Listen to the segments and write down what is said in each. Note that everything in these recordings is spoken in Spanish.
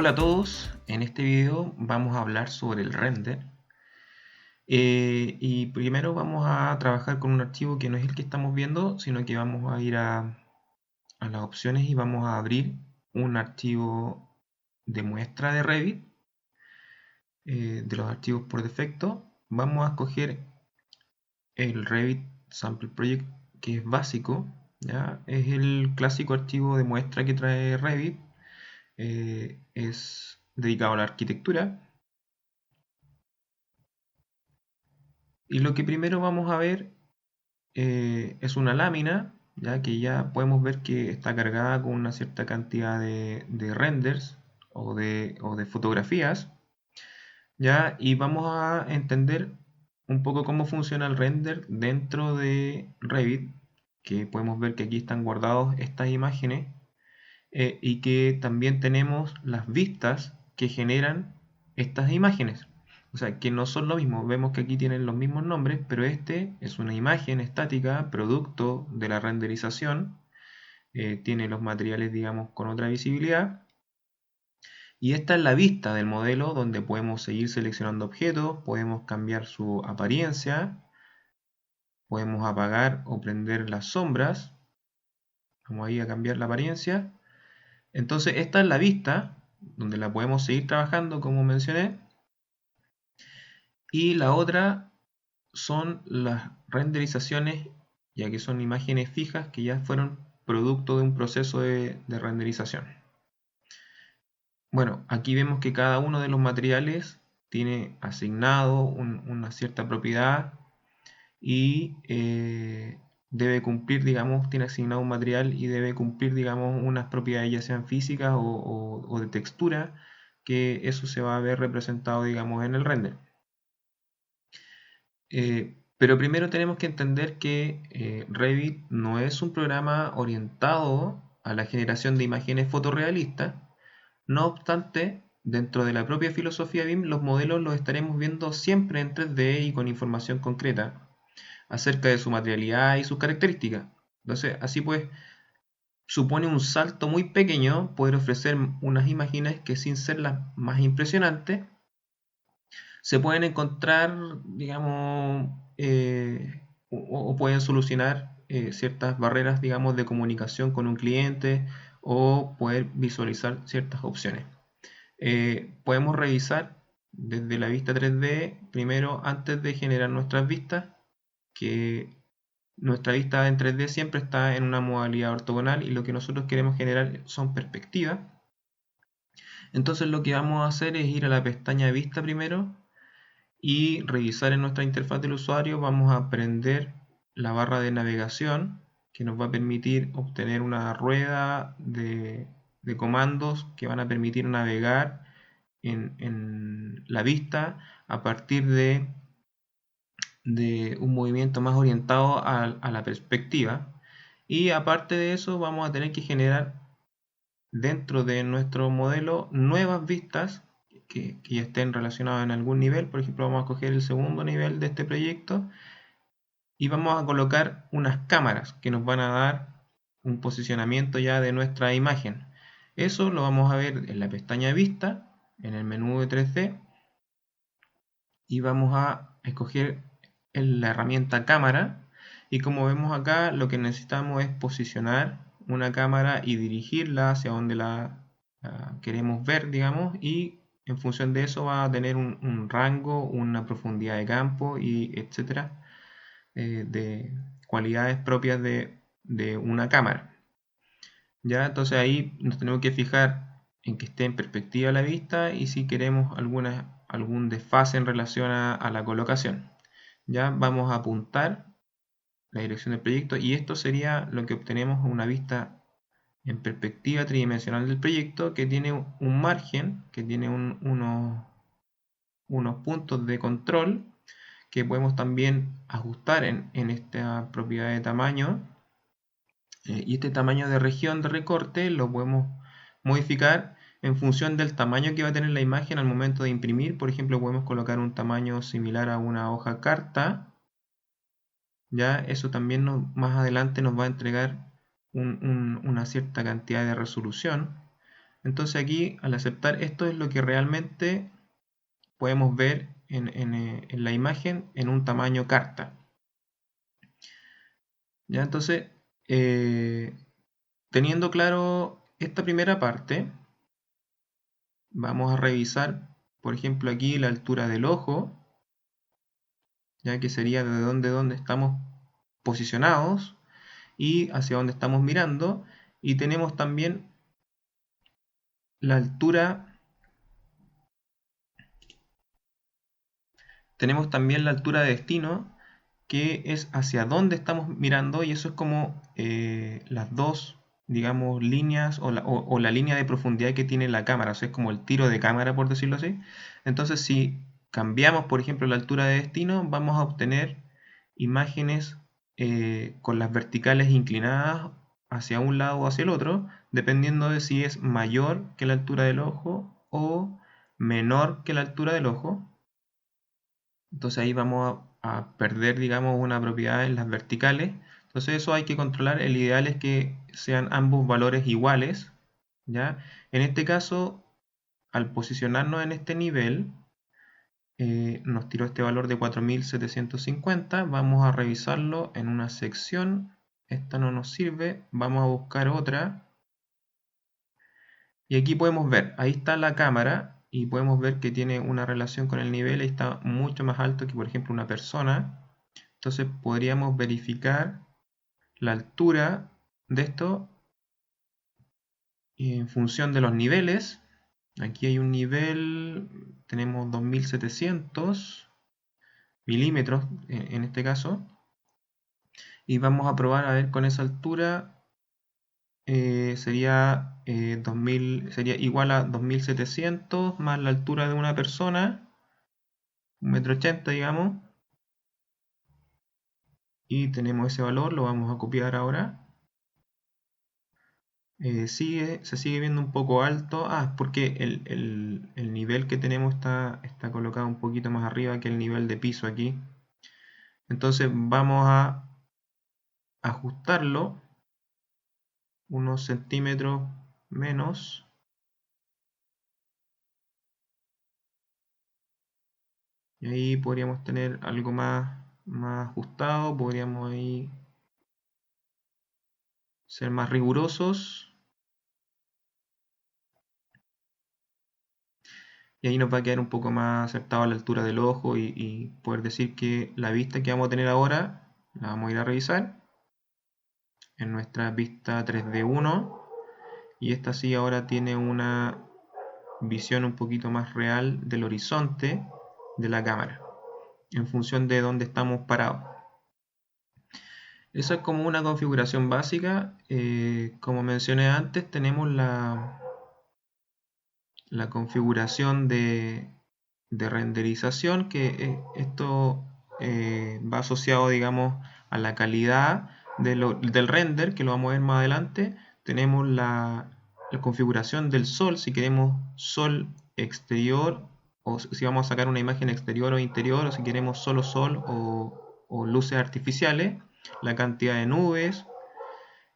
Hola a todos, en este video vamos a hablar sobre el render y primero vamos a trabajar con un archivo que no es el que estamos viendo, sino que vamos a ir a las opciones y vamos a abrir un archivo de muestra de Revit, de los archivos por defecto. Vamos a escoger el Revit Sample Project, que es básico, ¿ya? Es el clásico archivo de muestra que trae Revit, es dedicado a la arquitectura. Y lo que primero vamos a ver es una lámina, ya que ya podemos ver que está cargada con una cierta cantidad de renders o de fotografías, ya, y vamos a entender un poco cómo funciona el render dentro de Revit, que podemos ver que aquí están guardados estas imágenes y que también tenemos las vistas que generan estas imágenes. O sea, que no son lo mismo. Vemos que aquí tienen los mismos nombres, pero este es una imagen estática, producto de la renderización. Tiene los materiales, digamos, con otra visibilidad. Y esta es la vista del modelo donde podemos seguir seleccionando objetos, podemos cambiar su apariencia, podemos apagar o prender las sombras. Vamos ahí a cambiar la apariencia. Entonces esta es la vista, donde la podemos seguir trabajando como mencioné. Y la otra son las renderizaciones, ya que son imágenes fijas que ya fueron producto de un proceso de renderización. Bueno, aquí vemos que cada uno de los materiales tiene asignado una cierta propiedad y debe cumplir, digamos, tiene asignado un material y debe cumplir, digamos, unas propiedades ya sean físicas o de textura, que eso se va a ver representado, digamos, en el render. Pero primero tenemos que entender que Revit no es un programa orientado a la generación de imágenes fotorrealistas. No obstante, dentro de la propia filosofía BIM, los modelos los estaremos viendo siempre en 3D y con información concreta acerca de su materialidad y sus características. Entonces, así pues, supone un salto muy pequeño poder ofrecer unas imágenes que sin ser las más impresionantes, se pueden encontrar, digamos, o pueden solucionar ciertas barreras, digamos, de comunicación con un cliente o poder visualizar ciertas opciones. Podemos revisar desde la vista 3D, primero antes de generar nuestras vistas, que nuestra vista en 3D siempre está en una modalidad ortogonal y lo que nosotros queremos generar son perspectivas. Entonces lo que vamos a hacer es ir a la pestaña Vista primero y revisar en nuestra interfaz del usuario. Vamos a prender la barra de navegación que nos va a permitir obtener una rueda de comandos que van a permitir navegar en la vista a partir de un movimiento más orientado a la perspectiva. Y aparte de eso vamos a tener que generar dentro de nuestro modelo nuevas vistas que ya estén relacionadas en algún nivel. Por ejemplo, vamos a coger el segundo nivel de este proyecto y vamos a colocar unas cámaras que nos van a dar un posicionamiento ya de nuestra imagen. Eso lo vamos a ver en la pestaña Vista, en el menú de 3D, y vamos a escoger la herramienta cámara. Y como vemos acá, lo que necesitamos es posicionar una cámara y dirigirla hacia donde la queremos ver, digamos, y en función de eso va a tener un rango, una profundidad de campo y etcétera, de cualidades propias de una cámara. ¿Ya? Entonces ahí nos tenemos que fijar en que esté en perspectiva la vista y si queremos algún desfase en relación a la colocación. Ya vamos a apuntar la dirección del proyecto y esto sería lo que obtenemos una vista en perspectiva tridimensional del proyecto que tiene un margen, que tiene unos puntos de control que podemos también ajustar en esta propiedad de tamaño. Y este tamaño de región de recorte lo podemos modificar en función del tamaño que va a tener la imagen al momento de imprimir. Por ejemplo, podemos colocar un tamaño similar a una hoja carta. Ya eso también más adelante nos va a entregar una cierta cantidad de resolución. Entonces aquí, al aceptar esto, es lo que realmente podemos ver en la imagen en un tamaño carta. ¿Ya? Entonces, teniendo claro esta primera parte, vamos a revisar, por ejemplo, aquí la altura del ojo, ya que sería de dónde estamos posicionados y hacia dónde estamos mirando. Y tenemos también la altura, de destino, que es hacia dónde estamos mirando, y eso es como las dos, digamos, líneas o la línea de profundidad que tiene la cámara, o sea, es como el tiro de cámara, por decirlo así. Entonces, si cambiamos, por ejemplo, la altura de destino, vamos a obtener imágenes con las verticales inclinadas hacia un lado o hacia el otro, dependiendo de si es mayor que la altura del ojo o menor que la altura del ojo. Entonces ahí vamos a perder, digamos, una propiedad en las verticales. Entonces eso hay que controlar. El ideal es que sean ambos valores iguales, ¿ya? En este caso, al posicionarnos en este nivel, nos tiró este valor de 4750. Vamos a revisarlo en una sección. Esta no nos sirve. Vamos a buscar otra. Y aquí podemos ver, ahí está la cámara y podemos ver que tiene una relación con el nivel y está mucho más alto que, por ejemplo, una persona. Entonces podríamos verificar la altura de esto en función de los niveles. Aquí hay un nivel, tenemos 2700 milímetros en este caso. Y vamos a probar a ver con esa altura. Sería igual a 2700 más la altura de una persona, 1,80 m, digamos. Y tenemos ese valor, lo vamos a copiar ahora. Se sigue viendo un poco alto. Es porque el nivel que tenemos está colocado un poquito más arriba que el nivel de piso aquí. Entonces vamos a ajustarlo unos centímetros menos. Y ahí podríamos tener algo más ajustado. Podríamos ahí ser más rigurosos. Y ahí nos va a quedar un poco más acertado a la altura del ojo y poder decir que la vista que vamos a tener ahora la vamos a ir a revisar en nuestra vista 3D1, y esta sí ahora tiene una visión un poquito más real del horizonte de la cámara en función de dónde estamos parados. Eso es como una configuración básica. Como mencioné antes, tenemos la configuración de renderización, que esto va asociado, digamos, a la calidad del render, que lo vamos a ver más adelante. Tenemos la configuración del sol, si queremos sol exterior, o si vamos a sacar una imagen exterior o interior, o si queremos solo sol o luces artificiales, la cantidad de nubes.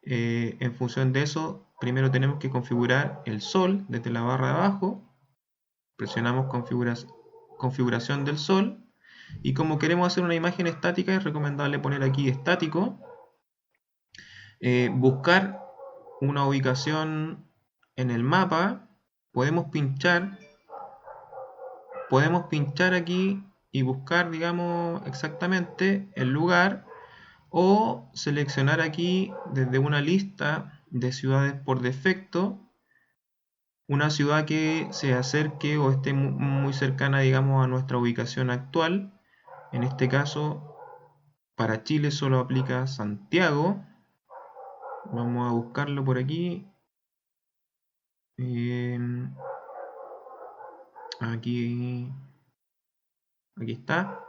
En función de eso, primero tenemos que configurar el sol desde la barra de abajo. Presionamos configuración del sol, y como queremos hacer una imagen estática, es recomendable poner aquí estático. Buscar una ubicación en el mapa. Podemos pinchar aquí y buscar, digamos, exactamente el lugar, o seleccionar aquí desde una lista de ciudades por defecto una ciudad que se acerque o esté muy cercana, digamos, a nuestra ubicación actual. En este caso, para Chile solo aplica Santiago. Vamos a buscarlo por aquí. Aquí, aquí está.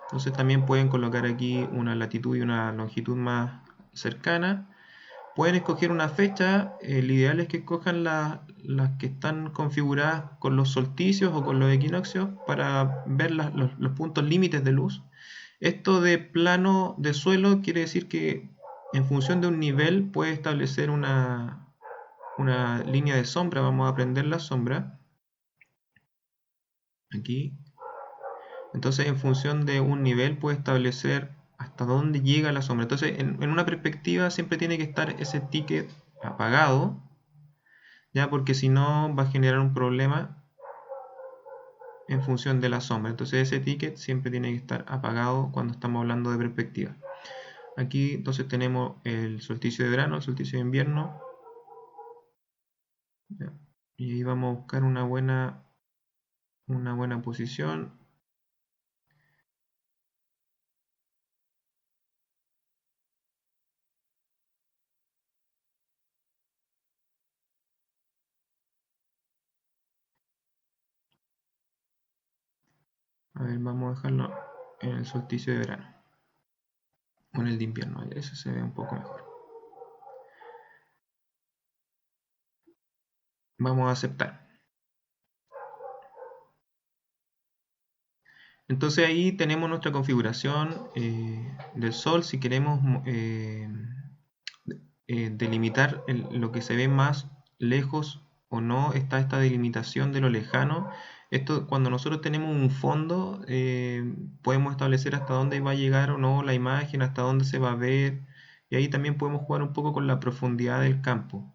Entonces también pueden colocar aquí una latitud y una longitud más cercana. Pueden escoger una fecha. El ideal es que escojan las que están configuradas con los solsticios o con los equinoccios para ver los puntos límites de luz. Esto de plano de suelo quiere decir que en función de un nivel puede establecer una una línea de sombra, vamos a prender la sombra aquí. Entonces, en función de un nivel puede establecer hasta dónde llega la sombra. Entonces, en una perspectiva siempre tiene que estar ese ticket apagado, ya, porque si no va a generar un problema en función de la sombra. Entonces ese ticket siempre tiene que estar apagado cuando estamos hablando de perspectiva. Aquí entonces tenemos el solsticio de verano, el solsticio de invierno. ¿Ya? Y ahí vamos a buscar una buena posición. A ver, vamos a dejarlo en el solsticio de verano. O en el de invierno, eso se ve un poco mejor. Vamos a aceptar. Entonces ahí tenemos nuestra configuración del sol. Si queremos delimitar lo que se ve más lejos o no, está esta delimitación de lo lejano. Esto, cuando nosotros tenemos un fondo, podemos establecer hasta dónde va a llegar o no la imagen, hasta dónde se va a ver, y ahí también podemos jugar un poco con la profundidad del campo.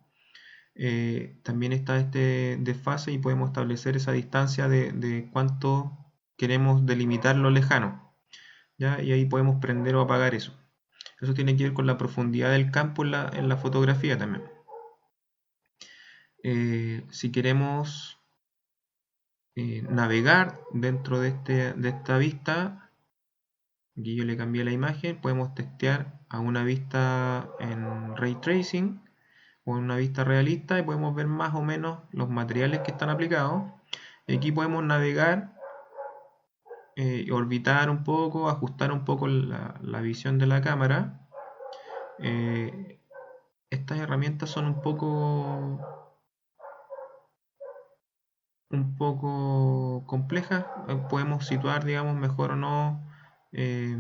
También está este desfase y podemos establecer esa distancia de cuánto queremos delimitar lo lejano, ¿ya? Y ahí podemos prender o apagar eso. Eso tiene que ver con la profundidad del campo en la fotografía también. Si queremos navegar dentro de esta vista, aquí yo le cambié la imagen, podemos testear a una vista en Ray Tracing o en una vista realista y podemos ver más o menos los materiales que están aplicados. Y aquí podemos navegar, orbitar un poco, ajustar un poco la visión de la cámara. Estas herramientas son un poco complejas. Podemos situar, digamos, mejor o no eh,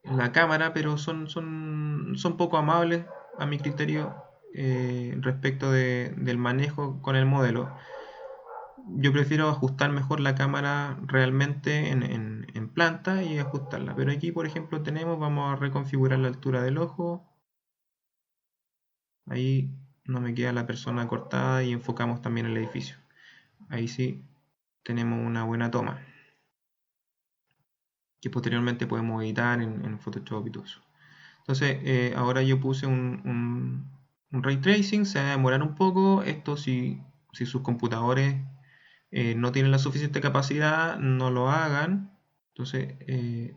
la cámara, pero son poco amables a mi criterio respecto del manejo con el modelo. Yo prefiero ajustar mejor la cámara realmente en planta y ajustarla. Pero aquí, por ejemplo, vamos a reconfigurar la altura del ojo. Ahí no me queda la persona cortada y enfocamos también el edificio. Ahí sí tenemos una buena toma, que posteriormente podemos editar en Photoshop y todo eso. Entonces, ahora yo puse un Ray Tracing, se va a demorar un poco. Esto si sus computadores no tienen la suficiente capacidad, no lo hagan. Entonces,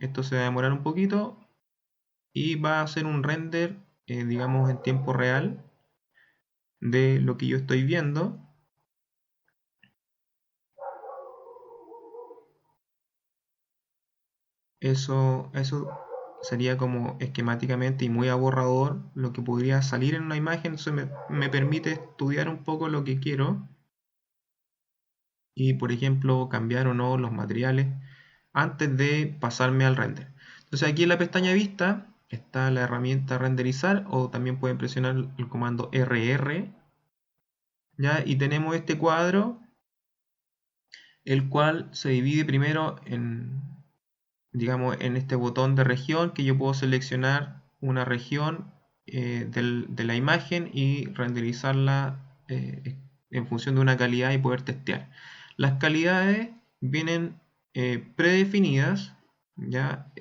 esto se va a demorar un poquito y va a hacer un render, digamos, en tiempo real de lo que yo estoy viendo. Eso sería como esquemáticamente y muy aborrador lo que podría salir en una imagen. Eso me permite estudiar un poco lo que quiero y, por ejemplo, cambiar o no los materiales antes de pasarme al render. Entonces aquí en la pestaña vista está la herramienta renderizar, o también pueden presionar el comando RR, ¿ya? Y tenemos este cuadro, el cual se divide primero digamos, en este botón de región, que yo puedo seleccionar una región de la imagen y renderizarla en función de una calidad y poder testear. Las calidades vienen predefinidas, ya.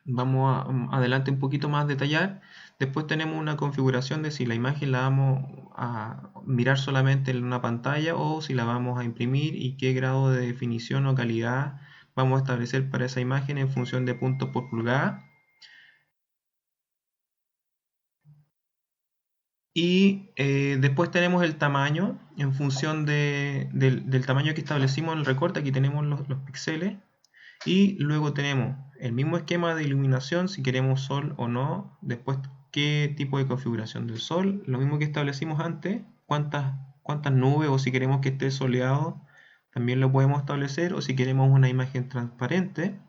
Vamos adelante un poquito más detallar. Después tenemos una configuración de si la imagen la vamos a mirar solamente en una pantalla o si la vamos a imprimir y qué grado de definición o calidad vamos a establecer para esa imagen en función de puntos por pulgada. Y después tenemos el tamaño en función del tamaño que establecimos en el recorte. Aquí tenemos los píxeles. Y luego tenemos el mismo esquema de iluminación, si queremos sol o no. Después, qué tipo de configuración del sol. Lo mismo que establecimos antes. Cuántas nubes, o si queremos que esté soleado, también lo podemos establecer. O si queremos una imagen transparente.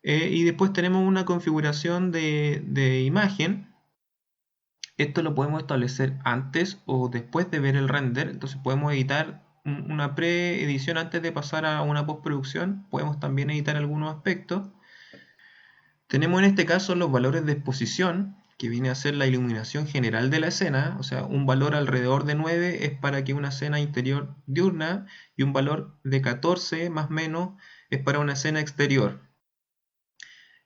Y después tenemos una configuración de imagen, Esto lo podemos establecer antes o después de ver el render, entonces podemos editar una pre-edición antes de pasar a una postproducción, podemos también editar algunos aspectos. Tenemos en este caso los valores de exposición, que viene a ser la iluminación general de la escena, o sea, un valor alrededor de 9 es para que una escena interior diurna y un valor de 14 más o menos es para una escena exterior.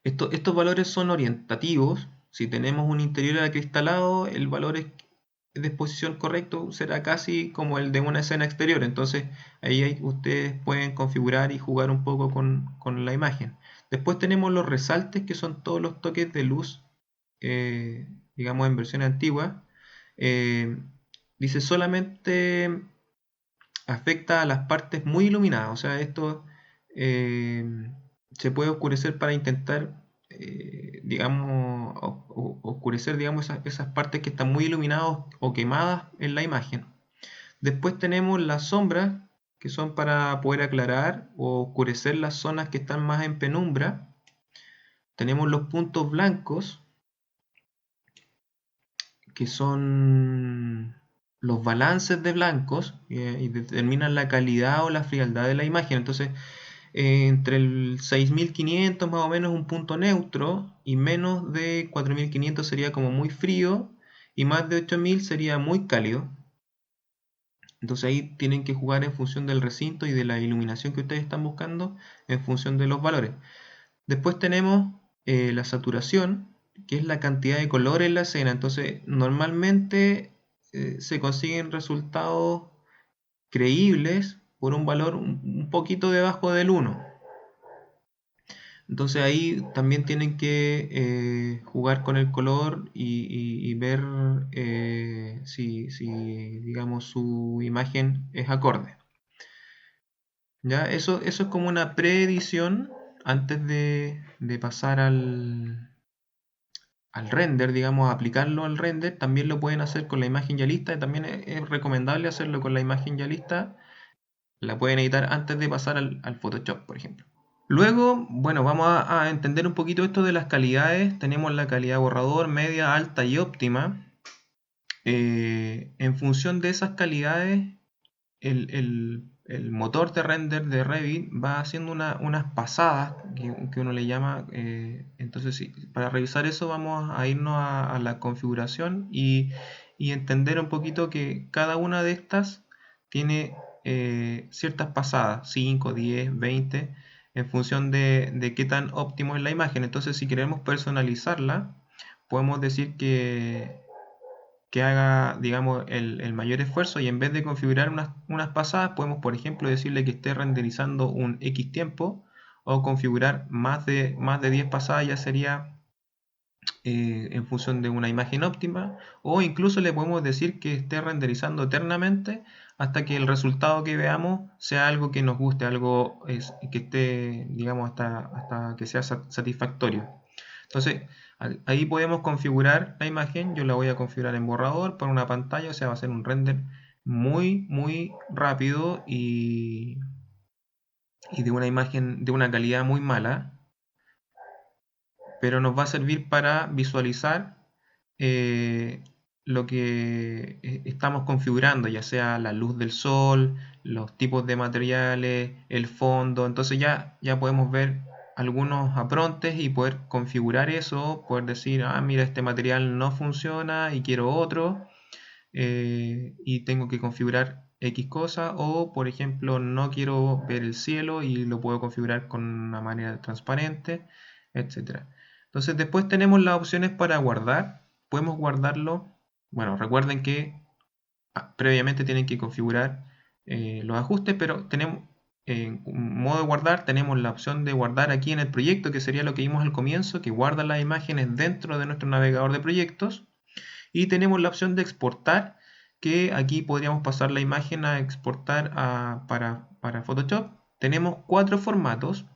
Estos valores son orientativos. Si tenemos un interior acristalado, el valor de exposición correcto será casi como el de una escena exterior. Entonces ahí ustedes pueden configurar y jugar un poco con la imagen. Después tenemos los resaltes, que son todos los toques de luz, digamos en versión antigua. Eh, Dice solamente afecta a las partes muy iluminadas. O sea, esto eh, se puede oscurecer para intentar, digamos, oscurecer, digamos, esas partes que están muy iluminadas o quemadas en la imagen. Después tenemos las sombras, que son para poder aclarar o oscurecer las zonas que están más en penumbra. Tenemos los puntos blancos, que son los balances de blancos, y determinan la calidad o la frialdad de la imagen. Entonces, entre el 6500 más o menos un punto neutro, y menos de 4500 sería como muy frío, y más de 8000 sería muy cálido. Entonces ahí tienen que jugar en función del recinto y de la iluminación que ustedes están buscando, en función de los valores. Después tenemos la saturación, que es la cantidad de color en la escena. Entonces normalmente se consiguen resultados creíbles por un valor un poquito debajo del 1. Entonces ahí también tienen que jugar con el color y ver si, digamos, su imagen es acorde. ¿Ya? Eso es como una preedición antes de pasar al render, digamos, a aplicarlo al render. También lo pueden hacer con la imagen ya lista, y también es recomendable hacerlo con la imagen ya lista. La pueden editar antes de pasar al Photoshop, por ejemplo. Luego, bueno, vamos a entender un poquito esto de las calidades. Tenemos la calidad borrador, media, alta y óptima. En función de esas calidades, el motor de render de Revit va haciendo unas pasadas que uno le llama. Entonces, sí, para revisar eso vamos a irnos a la configuración y entender un poquito que cada una de estas tiene ciertas pasadas, 5, 10, 20, en función de qué tan óptimo es la imagen. Entonces, si queremos personalizarla, podemos decir que haga, digamos, el mayor esfuerzo, y en vez de configurar unas pasadas, podemos, por ejemplo, decirle que esté renderizando un X tiempo, o configurar más de 10 pasadas. Ya sería en función de una imagen óptima, o incluso le podemos decir que esté renderizando eternamente hasta que el resultado que veamos sea algo que nos guste, algo que esté, digamos, hasta que sea satisfactorio. Entonces, ahí podemos configurar la imagen. Yo la voy a configurar en borrador por una pantalla, o sea, va a ser un render muy, muy rápido y de una imagen de una calidad muy mala, pero nos va a servir para visualizar eh, lo que estamos configurando, ya sea la luz del sol, los tipos de materiales, el fondo. Entonces ya podemos ver algunos aprontes y poder configurar eso, poder decir, ah, mira, este material no funciona y quiero otro, y tengo que configurar X cosa, o por ejemplo no quiero ver el cielo y lo puedo configurar con una manera transparente, etcétera. Entonces después tenemos las opciones para guardar. Podemos guardarlo. Bueno, recuerden que previamente tienen que configurar los ajustes, pero tenemos en modo de guardar, tenemos la opción de guardar aquí en el proyecto, que sería lo que vimos al comienzo, que guarda las imágenes dentro de nuestro navegador de proyectos. Y tenemos la opción de exportar, que aquí podríamos pasar la imagen a exportar para Photoshop. Tenemos 4 formatos.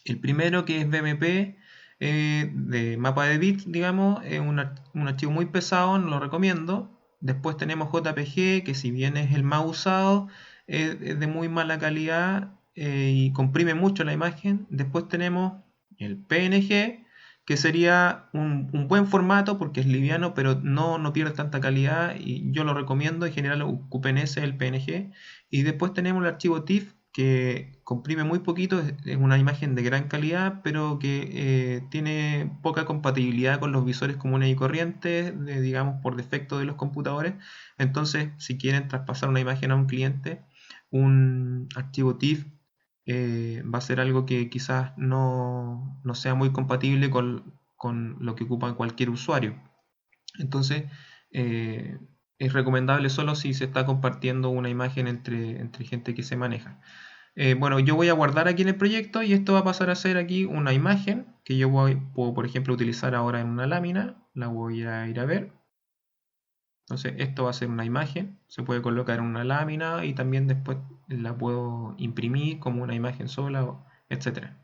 El primero, que es BMP, de mapa de bits, digamos, es un archivo muy pesado, no lo recomiendo. Después tenemos JPG, que si bien es el más usado, es de muy mala calidad y comprime mucho la imagen. Después tenemos el PNG, que sería un buen formato porque es liviano, pero no pierde tanta calidad y yo lo recomiendo. En general ocupen ese, el PNG. Y después tenemos el archivo TIFF que comprime muy poquito, es una imagen de gran calidad, pero que tiene poca compatibilidad con los visores comunes y corrientes, digamos por defecto de los computadores. Entonces, si quieren traspasar una imagen a un cliente, un archivo TIFF va a ser algo que quizás no sea muy compatible con lo que ocupa cualquier usuario. Entonces, eh, es recomendable solo si se está compartiendo una imagen entre gente que se maneja. Bueno, yo voy a guardar aquí en el proyecto y esto va a pasar a ser aquí una imagen que yo puedo, por ejemplo, utilizar ahora en una lámina. La voy a ir a ver. Entonces, esto va a ser una imagen. Se puede colocar en una lámina y también después la puedo imprimir como una imagen sola, etcétera.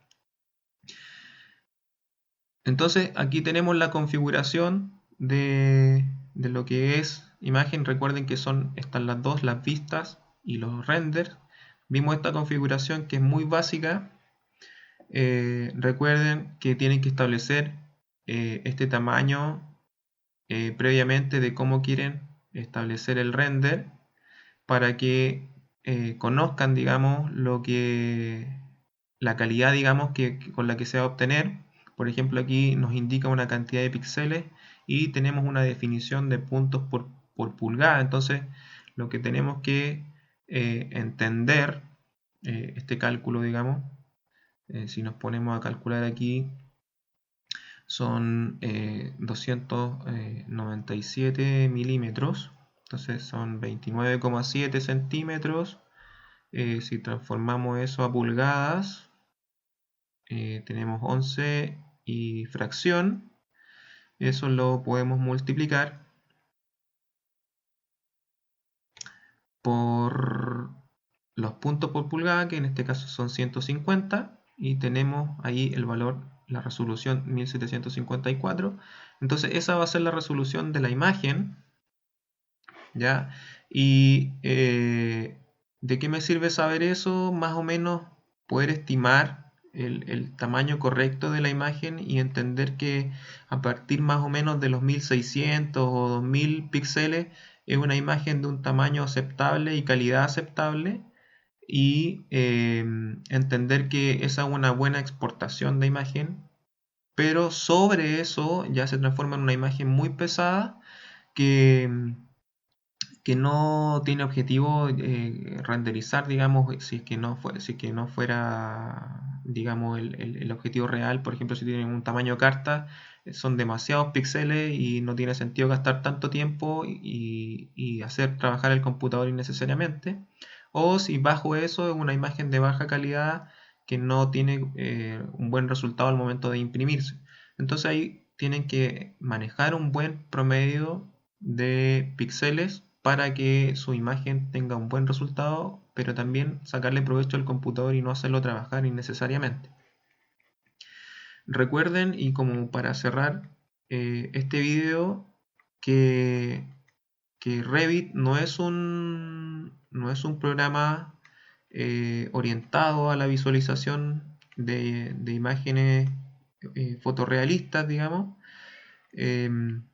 Entonces, aquí tenemos la configuración de lo que es imagen. Recuerden que están las dos, las vistas y los renders. Vimos esta configuración que es muy básica. Recuerden que tienen que establecer este tamaño previamente de cómo quieren establecer el render para que conozcan, digamos, la calidad, digamos, con la que se va a obtener. Por ejemplo, aquí nos indica una cantidad de píxeles y tenemos una definición de puntos por pulgada. Entonces, lo que tenemos que entender, este cálculo, digamos, si nos ponemos a calcular aquí, son 297 milímetros, entonces son 29,7 centímetros. Si transformamos eso a pulgadas, tenemos 11 y fracción. Eso lo podemos multiplicar por los puntos por pulgada, que en este caso son 150, y tenemos ahí el valor, la resolución 1754. Entonces esa va a ser la resolución de la imagen, ¿ya? Y ¿de qué me sirve saber eso? Más o menos poder estimar el tamaño correcto de la imagen y entender que a partir más o menos de los 1600 o 2000 píxeles es una imagen de un tamaño aceptable y calidad aceptable, y entender que esa es una buena exportación de imagen, pero sobre eso ya se transforma en una imagen muy pesada que, que no tiene objetivo renderizar, digamos, si es que no fuera, digamos, el objetivo real. Por ejemplo, si tienen un tamaño carta, son demasiados píxeles y no tiene sentido gastar tanto tiempo y hacer trabajar el computador innecesariamente. O si bajo eso es una imagen de baja calidad que no tiene un buen resultado al momento de imprimirse. Entonces ahí tienen que manejar un buen promedio de píxeles para que su imagen tenga un buen resultado, pero también sacarle provecho al computador y no hacerlo trabajar innecesariamente. Recuerden, y como para cerrar este video, que, que Revit no es un programa orientado a la visualización de imágenes fotorrealistas, digamos. Em,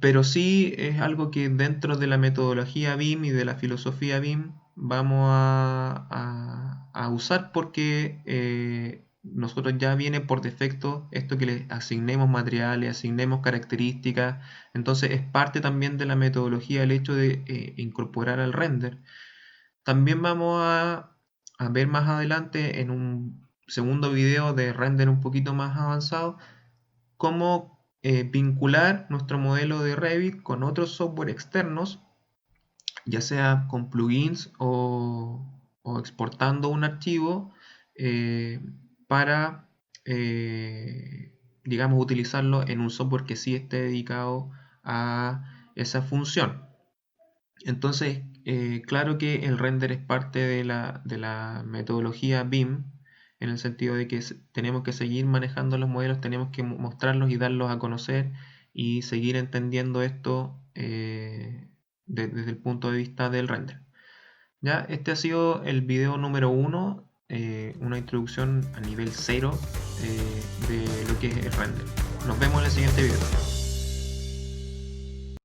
pero sí es algo que dentro de la metodología BIM y de la filosofía BIM vamos a usar porque nosotros ya viene por defecto esto que le asignemos materiales, asignemos características. Entonces es parte también de la metodología el hecho de incorporar al render. También vamos a ver más adelante en un segundo video de render un poquito más avanzado cómo vincular nuestro modelo de Revit con otros software externos, ya sea con plugins o exportando un archivo eh, para, digamos, utilizarlo en un software que sí esté dedicado a esa función. Entonces, claro que el render es parte de la metodología BIM, en el sentido de que tenemos que seguir manejando los modelos, tenemos que mostrarlos y darlos a conocer y seguir entendiendo esto desde el punto de vista del render. Ya, este ha sido el video número 1 una introducción a nivel cero de lo que es el render. Nos vemos en el siguiente video.